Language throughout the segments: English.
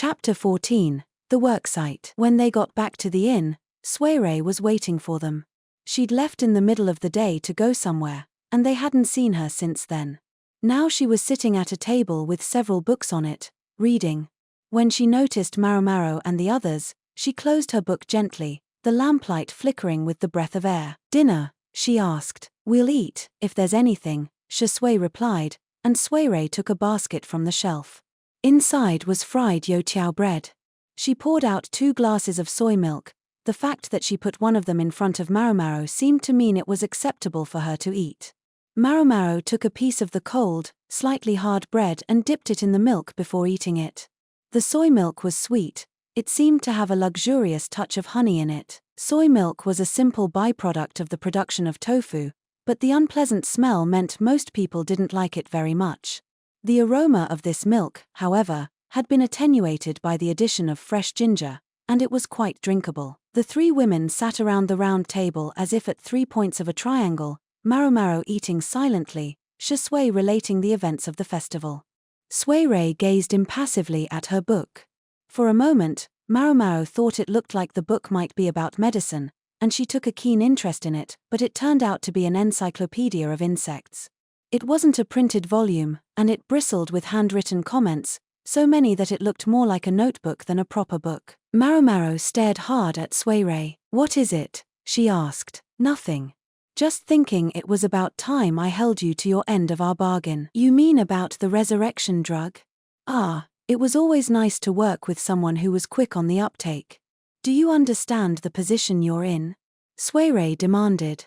Chapter 14. The Worksite. When they got back to the inn, Suirei was waiting for them. She'd left in the middle of the day to go somewhere, and they hadn't seen her since then. Now she was sitting at a table with several books on it, reading. When she noticed Maomao and the others, she closed her book gently, the lamplight flickering with the breath of air. "Dinner?" she asked. "We'll eat, if there's anything," Shui replied, and Suirei took a basket from the shelf. Inside was fried youtiao bread. She poured out 2 glasses of soy milk. The fact that she put one of them in front of Maomao seemed to mean it was acceptable for her to eat. Maomao took a piece of the cold, slightly hard bread and dipped it in the milk before eating it. The soy milk was sweet. It seemed to have a luxurious touch of honey in it. Soy milk was a simple byproduct of the production of tofu, but the unpleasant smell meant most people didn't like it very much. The aroma of this milk, however, had been attenuated by the addition of fresh ginger, and it was quite drinkable. The 3 women sat around the round table as if at 3 points of a triangle, Maomao eating silently, Shui relating the events of the festival. Suirei gazed impassively at her book. For a moment, Maomao thought it looked like the book might be about medicine, and she took a keen interest in it, but it turned out to be an encyclopedia of insects. It wasn't a printed volume, and it bristled with handwritten comments, so many that it looked more like a notebook than a proper book. Maomao stared hard at Suirei. "What is it?" she asked. "Nothing. Just thinking it was about time I held you to your end of our bargain." "You mean about the resurrection drug?" "Ah, it was always nice to work with someone who was quick on the uptake. Do you understand the position you're in?" Suirei demanded.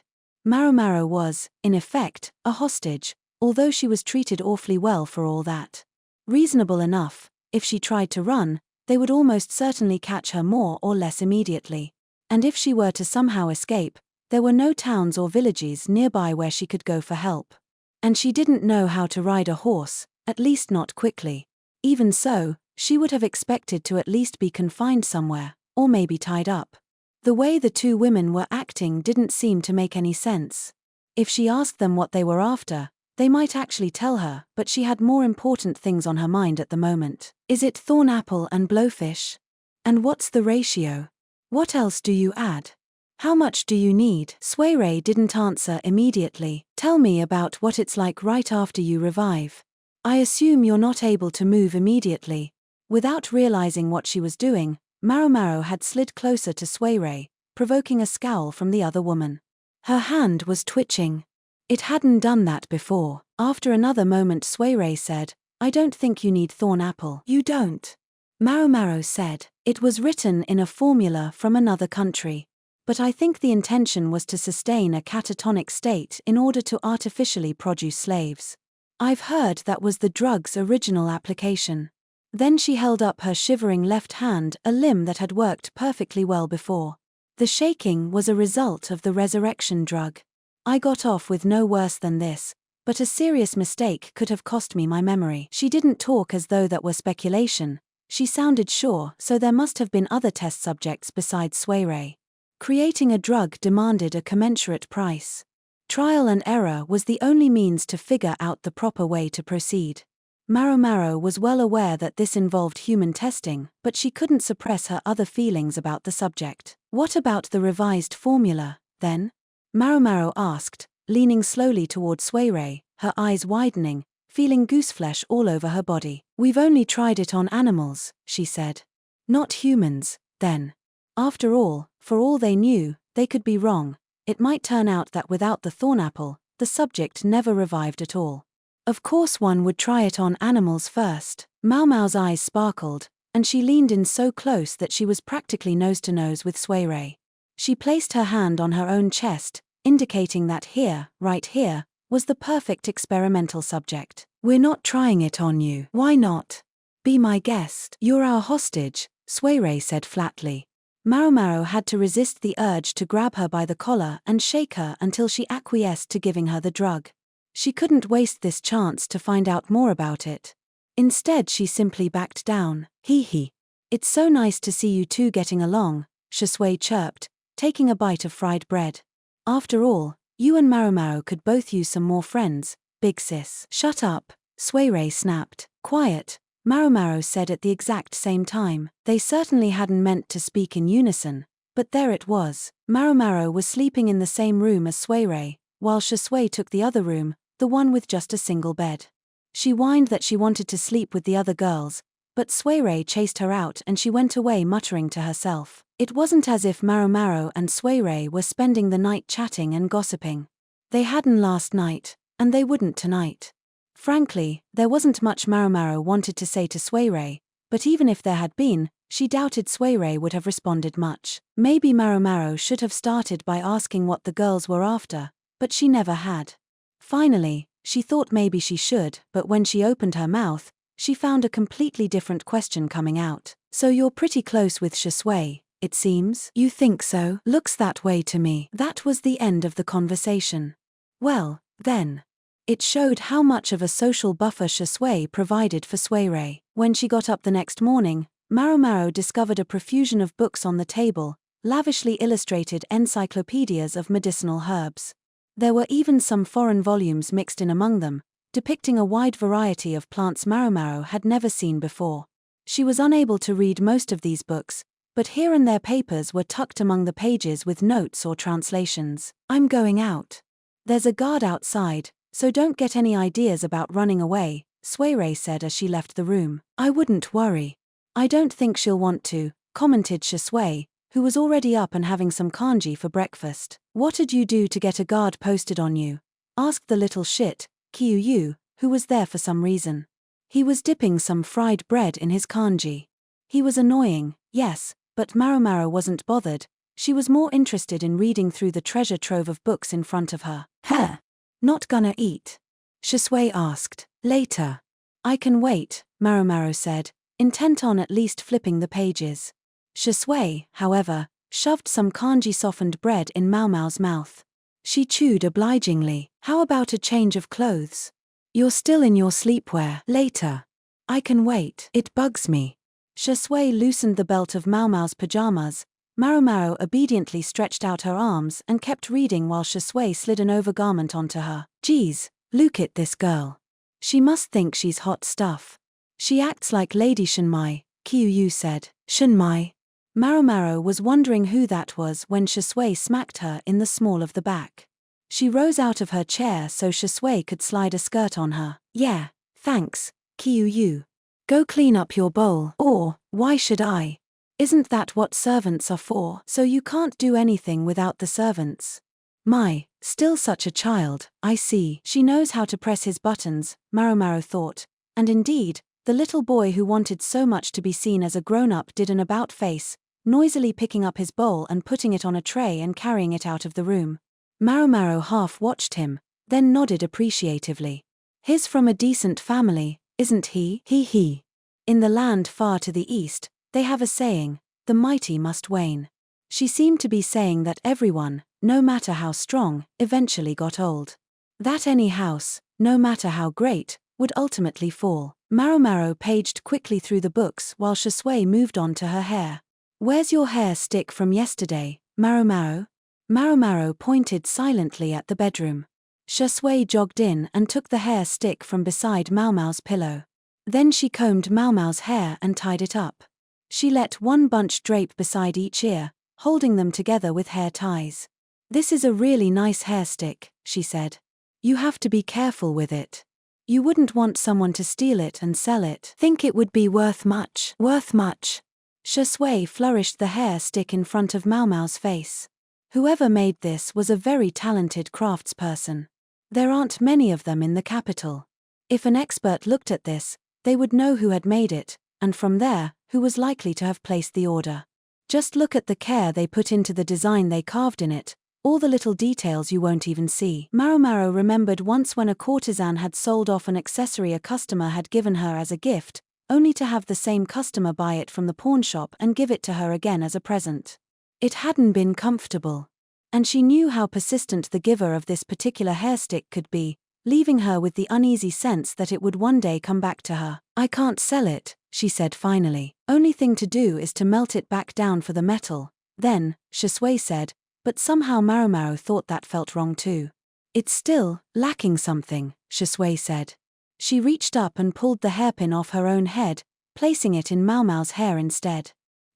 Maomao was, in effect, a hostage, although she was treated awfully well for all that. Reasonable enough, if she tried to run, they would almost certainly catch her more or less immediately. And if she were to somehow escape, there were no towns or villages nearby where she could go for help. And she didn't know how to ride a horse, at least not quickly. Even so, she would have expected to at least be confined somewhere, or maybe tied up. The way the 2 women were acting didn't seem to make any sense. If she asked them what they were after, they might actually tell her, but she had more important things on her mind at the moment. "Is it thorn apple and blowfish? And what's the ratio? What else do you add? How much do you need?" Suirei didn't answer immediately. "Tell me about what it's like right after you revive. I assume you're not able to move immediately." Without realizing what she was doing, Maomao had slid closer to Suirei, provoking a scowl from the other woman. Her hand was twitching. It hadn't done that before. After another moment Suirei said, "I don't think you need thorn apple." "You don't?" Maomao said. "It was written in a formula from another country. But I think the intention was to sustain a catatonic state in order to artificially produce slaves. I've heard that was the drug's original application." Then she held up her shivering left hand, a limb that had worked perfectly well before. "The shaking was a result of the resurrection drug. I got off with no worse than this, but a serious mistake could have cost me my memory." She didn't talk as though that were speculation. She sounded sure, so there must have been other test subjects besides Suirei. Creating a drug demanded a commensurate price. Trial and error was the only means to figure out the proper way to proceed. Maomao was well aware that this involved human testing, but she couldn't suppress her other feelings about the subject. "What about the revised formula, then?" Maomao asked, leaning slowly toward Suirei, her eyes widening, feeling gooseflesh all over her body. "We've only tried it on animals," she said. "Not humans, then. After all, for all they knew, they could be wrong. It might turn out that without the thorn apple, the subject never revived at all. Of course one would try it on animals first." Maomao's eyes sparkled, and she leaned in so close that she was practically nose to nose with Suirei. She placed her hand on her own chest, indicating that here, right here, was the perfect experimental subject. "We're not trying it on you." "Why not?" "Be my guest." "You're our hostage," Suirei said flatly. Maomao had to resist the urge to grab her by the collar and shake her until she acquiesced to giving her the drug. She couldn't waste this chance to find out more about it. Instead she simply backed down. "Hee. It's so nice to see you 2 getting along," Shui chirped, taking a bite of fried bread. "After all, you and Maomao could both use some more friends, big sis." "Shut up," Suirei snapped. "Quiet, Maomao said at the exact same time. They certainly hadn't meant to speak in unison, but there it was. Maomao was sleeping in the same room as Suirei, while Shui took the other room, the one with just a single bed. She whined that she wanted to sleep with the other girls, but Suirei chased her out and she went away muttering to herself. It wasn't as if Maomao and Suirei were spending the night chatting and gossiping. They hadn't last night, and they wouldn't tonight. Frankly, there wasn't much Maomao wanted to say to Suirei, but even if there had been, she doubted Suirei would have responded much. Maybe Maomao should have started by asking what the girls were after, but she never had. Finally, she thought maybe she should, but when she opened her mouth, she found a completely different question coming out. So you're pretty close with Shui, it seems? You think so? Looks that way to me. That was the end of the conversation. Well, then. It showed how much of a social buffer Shui provided for Suirei. When she got up the next morning, Maomao discovered a profusion of books on the table, lavishly illustrated encyclopedias of medicinal herbs. There were even some foreign volumes mixed in among them, depicting a wide variety of plants Maomao had never seen before. She was unable to read most of these books, but here and there papers were tucked among the pages with notes or translations. I'm going out. There's a guard outside, so don't get any ideas about running away, Suirei said as she left the room. I wouldn't worry. I don't think she'll want to, commented Shui, who was already up and having some kanji for breakfast. What'd you do to get a guard posted on you? Asked the little shit, Kyuyu, who was there for some reason. He was dipping some fried bread in his kanji. He was annoying, yes, but Maomao wasn't bothered. She was more interested in reading through the treasure trove of books in front of her. Huh? Not gonna eat? Shui asked. Later. I can wait, Maomao said, intent on at least flipping the pages. Shui, however, shoved some kanji-softened bread in Maomao's mouth. She chewed obligingly. How about a change of clothes? You're still in your sleepwear. Later. I can wait. It bugs me. Shui loosened the belt of Maomao's pajamas. Maomao obediently stretched out her arms and kept reading while Shui slid an overgarment onto her. Geez, look at this girl. She must think she's hot stuff. She acts like Lady Shenmai, Kyuyu said. Shenmai? Maomao was wondering who that was when Shui smacked her in the small of the back. She rose out of her chair so Shui could slide a skirt on her. Yeah, thanks, Kyuyu. Go clean up your bowl. Or, why should I? Isn't that what servants are for? So you can't do anything without the servants. My, still such a child, I see. She knows how to press his buttons, Maomao thought, and indeed, the little boy who wanted so much to be seen as a grown-up did an about-face, noisily picking up his bowl and putting it on a tray and carrying it out of the room. Maomao half watched him, then nodded appreciatively. He's from a decent family, isn't he? He. In the land far to the east, they have a saying, the mighty must wane. She seemed to be saying that everyone, no matter how strong, eventually got old. That any house, no matter how great, would ultimately fall. Maomao paged quickly through the books while Shui moved on to her hair. Where's your hair stick from yesterday, Maomao? Maomao pointed silently at the bedroom. Shui jogged in and took the hair stick from beside Maomao's pillow. Then she combed Maomao's hair and tied it up. She let one bunch drape beside each ear, holding them together with hair ties. This is a really nice hair stick, she said. You have to be careful with it. You wouldn't want someone to steal it and sell it. Think it would be worth much. Worth much. Shui flourished the hair stick in front of Maomao's face. Whoever made this was a very talented craftsperson. There aren't many of them in the capital. If an expert looked at this, they would know who had made it, and from there, who was likely to have placed the order. Just look at the care they put into the design they carved in it, all the little details you won't even see. Maomao remembered once when a courtesan had sold off an accessory a customer had given her as a gift, only to have the same customer buy it from the pawnshop and give it to her again as a present. It hadn't been comfortable. And she knew how persistent the giver of this particular hairstick could be, leaving her with the uneasy sense that it would one day come back to her. I can't sell it, she said finally. Only thing to do is to melt it back down for the metal. Then, Shui said, but somehow Maomao thought that felt wrong too. It's still lacking something, Shui said. She reached up and pulled the hairpin off her own head, placing it in Maomao's hair instead.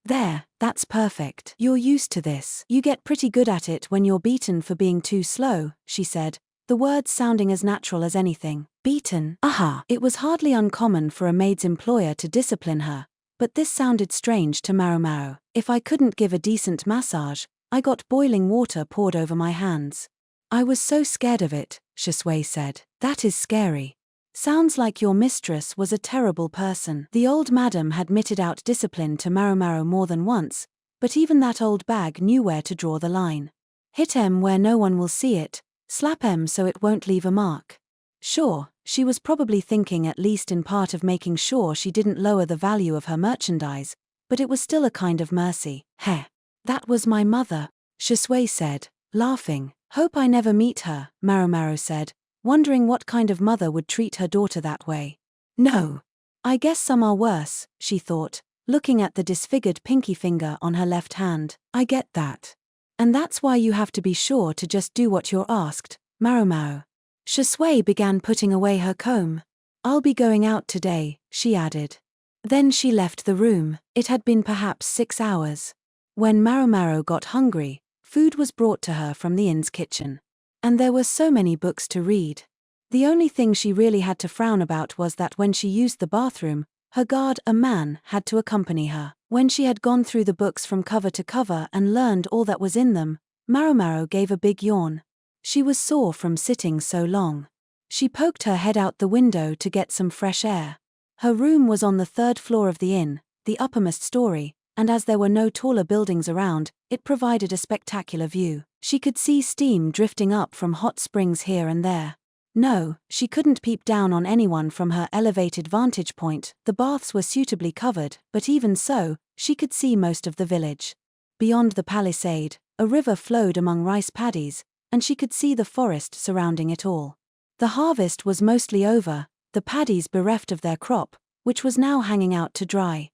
There, that's perfect. You're used to this. You get pretty good at it when you're beaten for being too slow, she said, the words sounding as natural as anything. Beaten? Aha! It was hardly uncommon for a maid's employer to discipline her, but this sounded strange to Maomao. If I couldn't give a decent massage, I got boiling water poured over my hands. I was so scared of it, Shisui said. That is scary. Sounds like your mistress was a terrible person. The old madam had meted out discipline to Maomao more than once, but even that old bag knew where to draw the line. Hit em where no one will see it, slap em so it won't leave a mark. Sure, she was probably thinking at least in part of making sure she didn't lower the value of her merchandise, but it was still a kind of mercy. Heh. That was my mother, Shisui said, laughing. Hope I never meet her, Maomao said, wondering what kind of mother would treat her daughter that way. No. I guess some are worse, she thought, looking at the disfigured pinky finger on her left hand. I get that. And that's why you have to be sure to just do what you're asked, Maomao. Shisui began putting away her comb. I'll be going out today, she added. Then she left the room. It had been perhaps 6 hours. When Maomao got hungry, food was brought to her from the inn's kitchen. And there were so many books to read. The only thing she really had to frown about was that when she used the bathroom, her guard, a man, had to accompany her. When she had gone through the books from cover to cover and learned all that was in them, Maomao gave a big yawn. She was sore from sitting so long. She poked her head out the window to get some fresh air. Her room was on the 3rd floor of the inn, the uppermost story, and as there were no taller buildings around, it provided a spectacular view. She could see steam drifting up from hot springs here and there. No, she couldn't peep down on anyone from her elevated vantage point. The baths were suitably covered, but even so, she could see most of the village. Beyond the palisade, a river flowed among rice paddies, and she could see the forest surrounding it all. The harvest was mostly over, the paddies bereft of their crop, which was now hanging out to dry.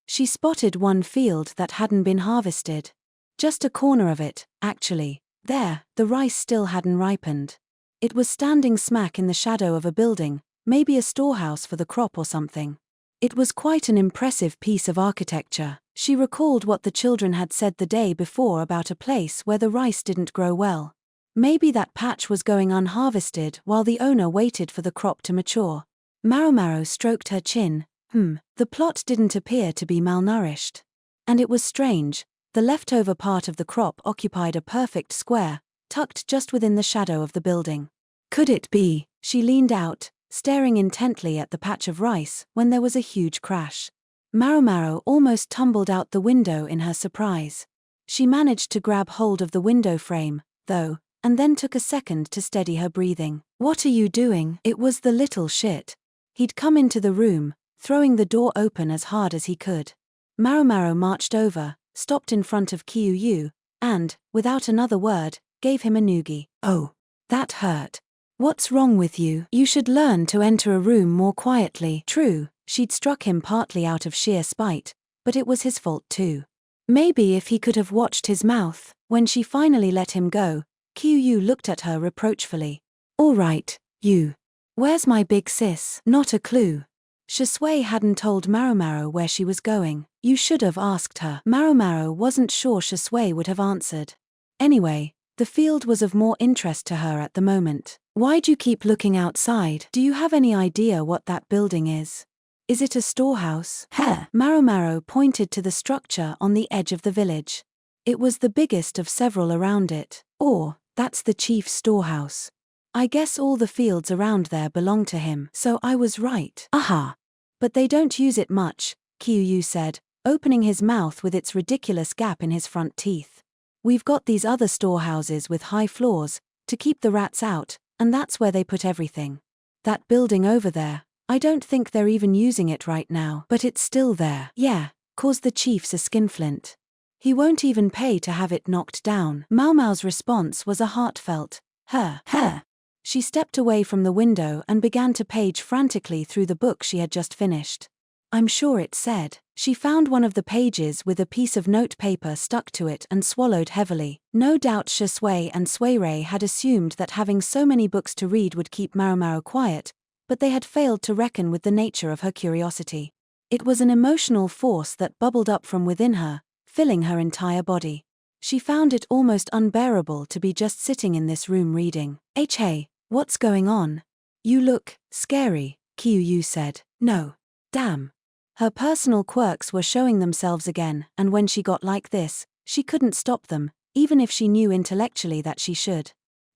She spotted one field that hadn't been harvested. Just a corner of it, actually. There, the rice still hadn't ripened. It was standing smack in the shadow of a building, maybe a storehouse for the crop or something. It was quite an impressive piece of architecture. She recalled what the children had said the day before about a place where the rice didn't grow well. Maybe that patch was going unharvested while the owner waited for the crop to mature. Maomao stroked her chin. The plot didn't appear to be malnourished. And it was strange, the leftover part of the crop occupied a perfect square, tucked just within the shadow of the building. Could it be? She leaned out, staring intently at the patch of rice, when there was a huge crash. Maomao almost tumbled out the window in her surprise. She managed to grab hold of the window frame, though, and then took a second to steady her breathing. What are you doing? It was the little shit. He'd come into the room, throwing the door open as hard as he could. Maomao marched over, stopped in front of Qiuyu, and, without another word, gave him a noogie. Oh, that hurt. What's wrong with you? You should learn to enter a room more quietly. True, she'd struck him partly out of sheer spite, but it was his fault too. Maybe if he could have watched his mouth. When she finally let him go, Qiuyu looked at her reproachfully. All right, you. Where's my big sis? Not a clue. Shisui hadn't told Maomao where she was going. You should have asked her. Maomao wasn't sure Shisui would have answered. Anyway, the field was of more interest to her at the moment. Why'd you keep looking outside? Do you have any idea what that building is? Is it a storehouse? Maomao pointed to the structure on the edge of the village. It was the biggest of several around it. Or, that's the chief's storehouse. I guess all the fields around there belong to him. So I was right. Aha. But they don't use it much, Qiuyu said, opening his mouth with its ridiculous gap in his front teeth. We've got these other storehouses with high floors, to keep the rats out, and that's where they put everything. That building over there, I don't think they're even using it right now. But it's still there. Yeah, 'cause the chief's a skinflint. He won't even pay to have it knocked down. Maomao's response was a heartfelt, her. She stepped away from the window and began to page frantically through the book she had just finished. I'm sure it said. She found one of the pages with a piece of notepaper stuck to it and swallowed heavily. No doubt Shisui and Suirei had assumed that having so many books to read would keep Maomao quiet, but they had failed to reckon with the nature of her curiosity. It was an emotional force that bubbled up from within her, filling her entire body. She found it almost unbearable to be just sitting in this room reading. Hey, what's going on? You look scary, Qiuyu said. No. Damn. Her personal quirks were showing themselves again, and when she got like this, she couldn't stop them, even if she knew intellectually that she should.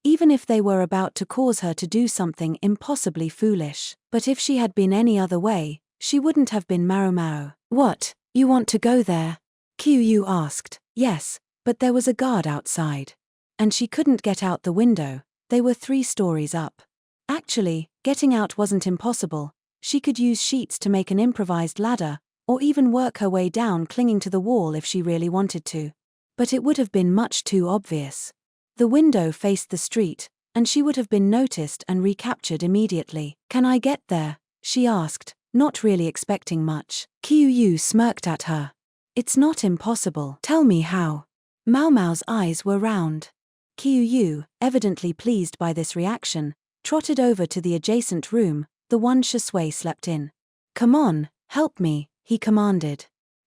Even if they were about to cause her to do something impossibly foolish. But if she had been any other way, she wouldn't have been Maomao. What, you want to go there? Qiuyu asked. Yes, but there was a guard outside. And she couldn't get out the window, they were 3 stories up. Actually, getting out wasn't impossible. She could use sheets to make an improvised ladder, or even work her way down clinging to the wall if she really wanted to. But it would have been much too obvious. The window faced the street, and she would have been noticed and recaptured immediately. Can I get there? She asked, not really expecting much. Qiuyu smirked at her. It's not impossible. Tell me how. Maomao's eyes were round. Qiuyu, evidently pleased by this reaction, trotted over to the adjacent room, the one Shisui slept in. Come on, help me, he commanded.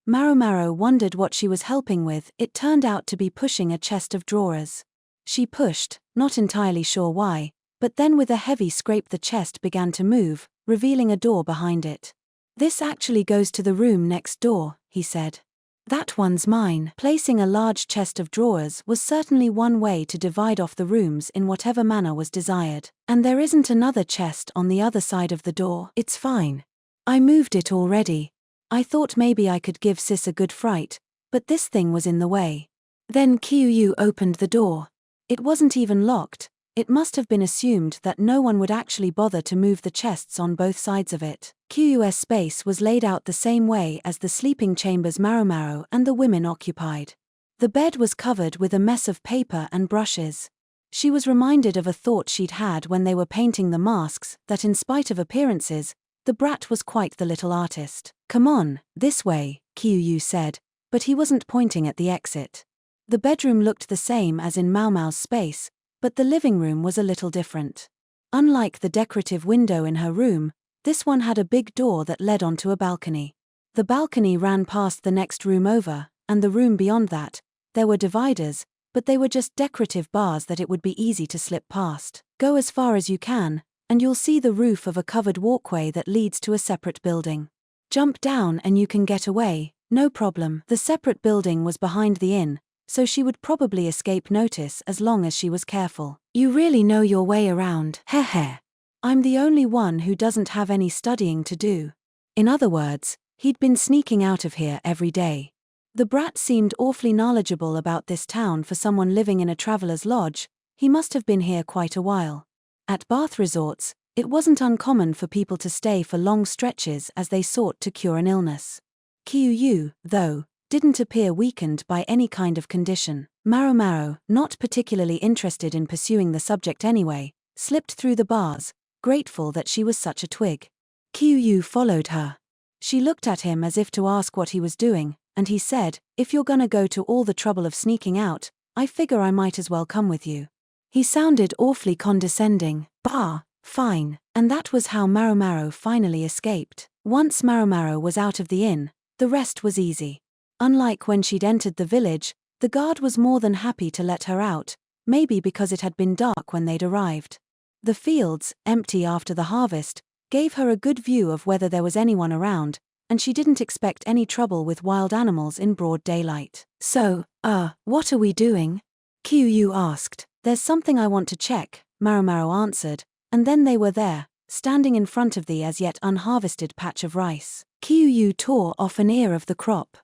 Maomao wondered what she was helping with. It turned out to be pushing a chest of drawers. She pushed, not entirely sure why, but then with a heavy scrape the chest began to move, revealing a door behind it. This actually goes to the room next door, he said. That one's mine. Placing a large chest of drawers was certainly one way to divide off the rooms in whatever manner was desired. And there isn't another chest on the other side of the door. It's fine. I moved it already. I thought maybe I could give Sis a good fright, but this thing was in the way. Then Qiuyu opened the door. It wasn't even locked. It must have been assumed that no one would actually bother to move the chests on both sides of it. Qiu's space was laid out the same way as the sleeping chambers Maomao and the women occupied. The bed was covered with a mess of paper and brushes. She was reminded of a thought she'd had when they were painting the masks, that in spite of appearances, the brat was quite the little artist. Come on, this way, Qiuyu said, but he wasn't pointing at the exit. The bedroom looked the same as in Maomao's space, but the living room was a little different. Unlike the decorative window in her room, this one had a big door that led onto a balcony. The balcony ran past the next room over, and the room beyond that. There were dividers, but they were just decorative bars that it would be easy to slip past. Go as far as you can, and you'll see the roof of a covered walkway that leads to a separate building. Jump down and you can get away, no problem. The separate building was behind the inn, so she would probably escape notice as long as she was careful. You really know your way around. Heh. I'm the only one who doesn't have any studying to do. In other words, he'd been sneaking out of here every day. The brat seemed awfully knowledgeable about this town for someone living in a traveler's lodge. He must have been here quite a while. At bath resorts, it wasn't uncommon for people to stay for long stretches as they sought to cure an illness. Qiuyu, though, didn't appear weakened by any kind of condition. Maomao, not particularly interested in pursuing the subject anyway, slipped through the bars, grateful that she was such a twig. Qiuyu followed her. She looked at him as if to ask what he was doing, and he said, if you're gonna go to all the trouble of sneaking out, I figure I might as well come with you. He sounded awfully condescending. Bah, fine. And that was how Maomao finally escaped. Once Maomao was out of the inn, the rest was easy. Unlike when she'd entered the village, the guard was more than happy to let her out, maybe because it had been dark when they'd arrived. The fields, empty after the harvest, gave her a good view of whether there was anyone around, and she didn't expect any trouble with wild animals in broad daylight. So, what are we doing? Qiuyu asked. There's something I want to check, Maomao answered, and then they were there, standing in front of the as yet unharvested patch of rice. Qiuyu tore off an ear of the crop.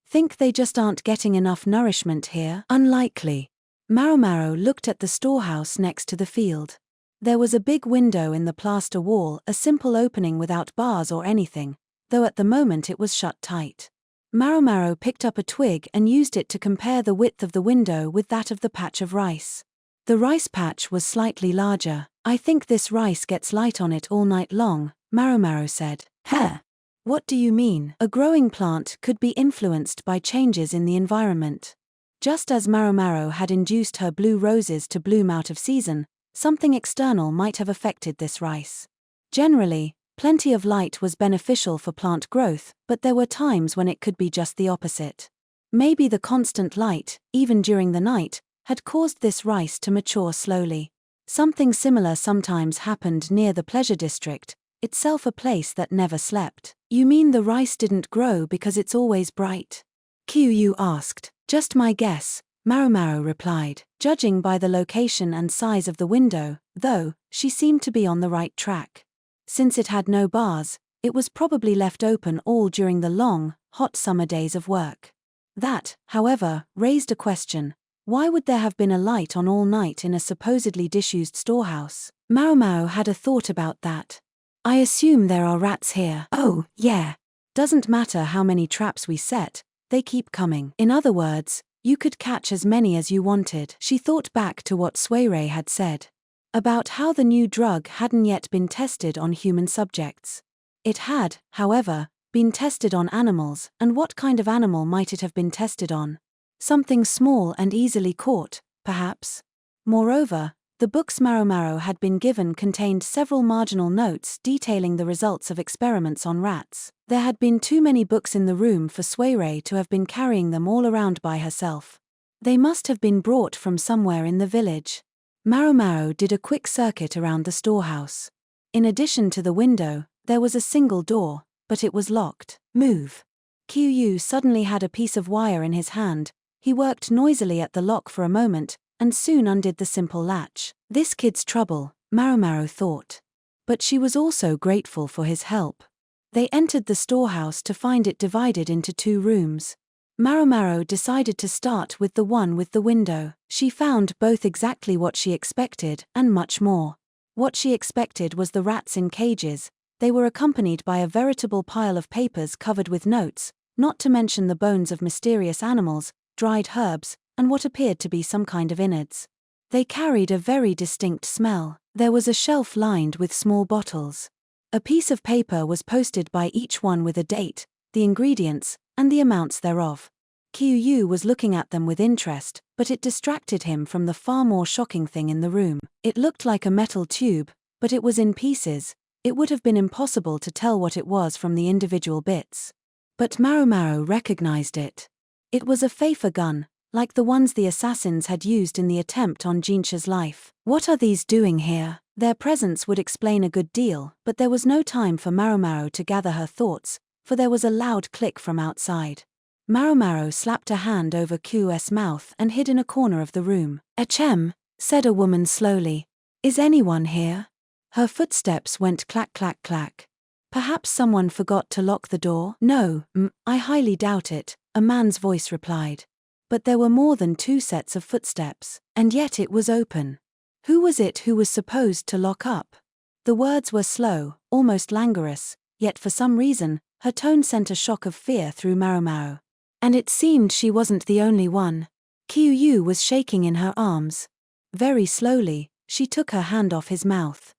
Think they just aren't getting enough nourishment here? Unlikely. Maomao looked at the storehouse next to the field. There was a big window in the plaster wall, a simple opening without bars or anything, though at the moment it was shut tight. Maomao picked up a twig and used it to compare the width of the window with that of the patch of rice. The rice patch was slightly larger. I think this rice gets light on it all night long, Maomao said. Heh. What do you mean? A growing plant could be influenced by changes in the environment. Just as Maomao had induced her blue roses to bloom out of season, something external might have affected this rice. Generally, plenty of light was beneficial for plant growth, but there were times when it could be just the opposite. Maybe the constant light, even during the night, had caused this rice to mature slowly. Something similar sometimes happened near the pleasure district, itself a place that never slept. You mean the rice didn't grow because it's always bright? Qiu asked. Just my guess, Maomao replied. Judging by the location and size of the window, though, she seemed to be on the right track. Since it had no bars, it was probably left open all during the long, hot summer days of work. That, however, raised a question. Why would there have been a light on all night in a supposedly disused storehouse? Maomao had a thought about that. I assume there are rats here. Oh, yeah. Doesn't matter how many traps we set, they keep coming. In other words, you could catch as many as you wanted. She thought back to what Suirei had said about how the new drug hadn't yet been tested on human subjects. It had, however, been tested on animals, and what kind of animal might it have been tested on? Something small and easily caught, perhaps. Moreover, the books Maomao had been given contained several marginal notes detailing the results of experiments on rats. There had been too many books in the room for Suirei to have been carrying them all around by herself. They must have been brought from somewhere in the village. Maomao did a quick circuit around the storehouse. In addition to the window, there was a single door, but it was locked. Move. Qiu suddenly had a piece of wire in his hand. He worked noisily at the lock for a moment, and soon undid the simple latch. This kid's trouble, Maomao thought. But she was also grateful for his help. They entered the storehouse to find it divided into 2 rooms. Maomao decided to start with the one with the window. She found both exactly what she expected, and much more. What she expected was the rats in cages. They were accompanied by a veritable pile of papers covered with notes, not to mention the bones of mysterious animals, dried herbs, and what appeared to be some kind of innards. They carried a very distinct smell. There was a shelf lined with small bottles. A piece of paper was posted by each one with a date, the ingredients, and the amounts thereof. Qiu was looking at them with interest, but it distracted him from the far more shocking thing in the room. It looked like a metal tube, but it was in pieces. It would have been impossible to tell what it was from the individual bits. But Maomao recognized it. It was a Pfeffer gun, like the ones the assassins had used in the attempt on Jinshi's life. What are these doing here? Their presence would explain a good deal, but there was no time for Maomao to gather her thoughts, for there was a loud click from outside. Maomao slapped a hand over Qiu's mouth and hid in a corner of the room. "Achem," said a woman slowly. "Is anyone here?" Her footsteps went clack clack clack. "Perhaps someone forgot to lock the door?" "No, I highly doubt it," a man's voice replied. But there were more than 2 sets of footsteps, and yet it was open. Who was it who was supposed to lock up? The words were slow, almost languorous, yet for some reason, her tone sent a shock of fear through Maomao. And it seemed she wasn't the only one. Qiu was shaking in her arms. Very slowly, she took her hand off his mouth.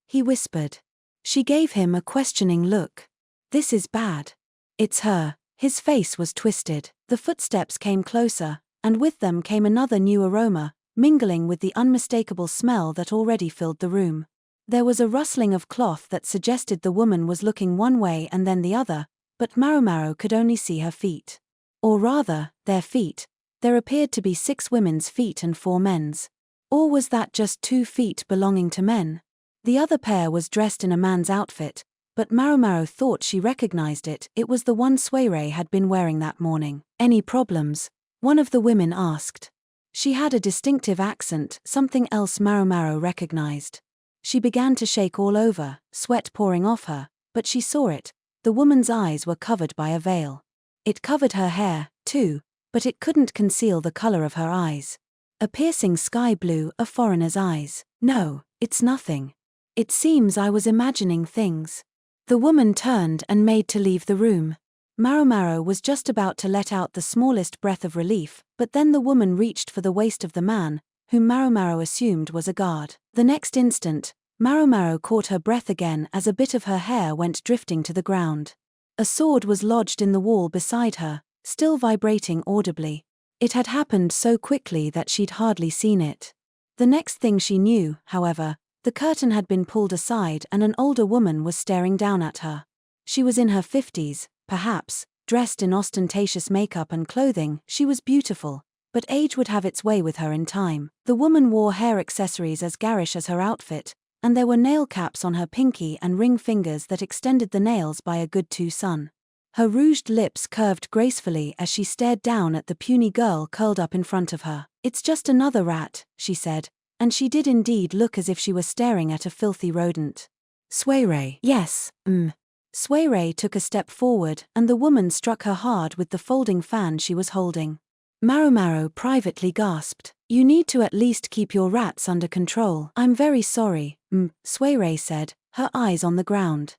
He whispered. She gave him a questioning look. "This is bad." "It's her." His face was twisted. The footsteps came closer, and with them came another new aroma, mingling with the unmistakable smell that already filled the room. There was a rustling of cloth that suggested the woman was looking one way and then the other, but Maomao could only see her feet. Or rather, their feet. There appeared to be 6 women's feet and 4 men's. Or was that just 2 feet belonging to men? The other pair was dressed in a man's outfit, but Maomao thought she recognized it. It was the one Suirei had been wearing that morning. "Any problems?" one of the women asked. She had a distinctive accent, something else Maomao recognized. She began to shake all over, sweat pouring off her, but she saw it. The woman's eyes were covered by a veil. It covered her hair, too, but it couldn't conceal the color of her eyes. A piercing sky blue, a foreigner's eyes. "No, it's nothing. It seems I was imagining things." The woman turned and made to leave the room. Maomao was just about to let out the smallest breath of relief, but then the woman reached for the waist of the man, whom Maomao assumed was a guard. The next instant, Maomao caught her breath again as a bit of her hair went drifting to the ground. A sword was lodged in the wall beside her, still vibrating audibly. It had happened so quickly that she'd hardly seen it. The next thing she knew, however, The curtain had been pulled aside and an older woman was staring down at her. She was in her 50s, perhaps, dressed in ostentatious makeup and clothing. She was beautiful, but age would have its way with her in time. The woman wore hair accessories as garish as her outfit, and there were nail caps on her pinky and ring fingers that extended the nails by a good 2 sun. Her rouged lips curved gracefully as she stared down at the puny girl curled up in front of her. "It's just another rat," she said, and she did indeed look as if she were staring at a filthy rodent. "Suirei." "Yes, Suirei took a step forward and the woman struck her hard with the folding fan she was holding. Maomao privately gasped. "You need to at least keep your rats under control." "I'm very sorry," Suirei said, her eyes on the ground.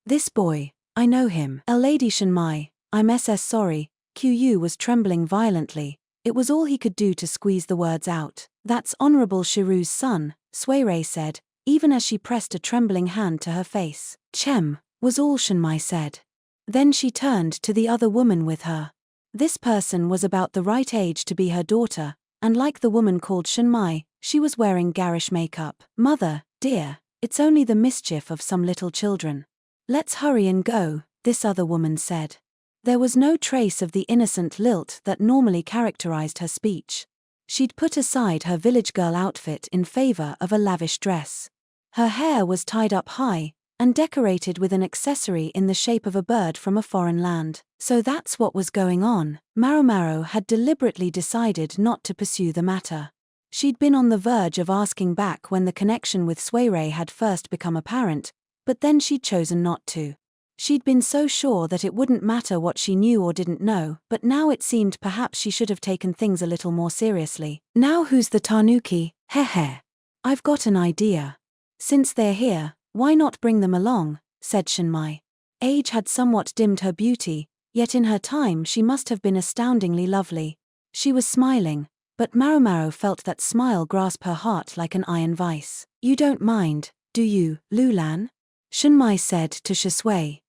"This boy, I know him." "Lady Shenmai, I'm sorry." Qiu was trembling violently. It was all he could do to squeeze the words out. "That's Honorable Shiru's son," Suirei said, even as she pressed a trembling hand to her face. "Chem," was all Shenmai said. Then she turned to the other woman with her. This person was about the right age to be her daughter, and like the woman called Shenmai, she was wearing garish makeup. "Mother, dear, it's only the mischief of some little children. Let's hurry and go," this other woman said. There was no trace of the innocent lilt that normally characterized her speech. She'd put aside her village girl outfit in favor of a lavish dress. Her hair was tied up high, and decorated with an accessory in the shape of a bird from a foreign land. So that's what was going on. Maomao had deliberately decided not to pursue the matter. She'd been on the verge of asking back when the connection with Suirei had first become apparent, but then she'd chosen not to. She'd been so sure that it wouldn't matter what she knew or didn't know, but now it seemed perhaps she should have taken things a little more seriously. "Now who's the tanuki? Heh. I've got an idea. Since they're here, why not bring them along?" said Shenmai. Age had somewhat dimmed her beauty, yet in her time she must have been astoundingly lovely. She was smiling, but Maomao felt that smile grasp her heart like an iron vice. "You don't mind, do you, Lulan?" Shenmai said to Shisui.